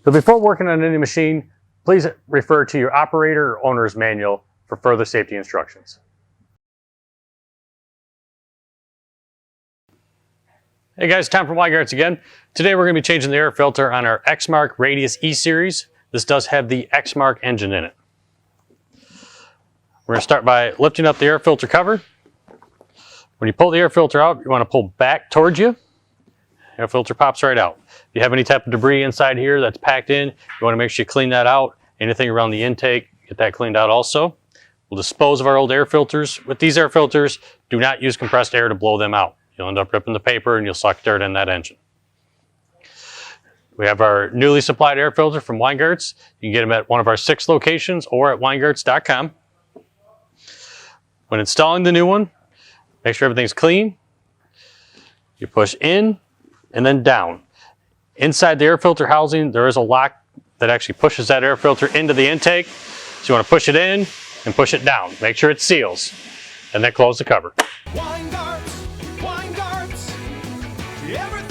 So before working on any machine, please refer to your operator or owner's manual for further safety instructions. Hey guys, Tom from Weingartz again. Today we're going to be changing the air filter on our Exmark Radius E Series. This does have the Exmark engine in it. We're going to start by lifting up the air filter cover. When you pull the air filter out, you want to pull back towards you. Air filter pops right out. If you have any type of debris inside here that's packed in, you want to make sure you clean that out. Anything around the intake, get that cleaned out also. We'll dispose of our old air filters. With these air filters, do not use compressed air to blow them out. You'll end up ripping the paper and you'll suck dirt in that engine. We have our newly supplied air filter from Weingartz. You can get them at one of our 6 locations or at Weingartz.com. When installing the new one, make sure everything's clean. You push in and then down. Inside the air filter housing, there is a lock that actually pushes that air filter into the intake. So you want to push it in and push it down. Make sure it seals, and then close the cover. Weingartz, Weingartz, everything.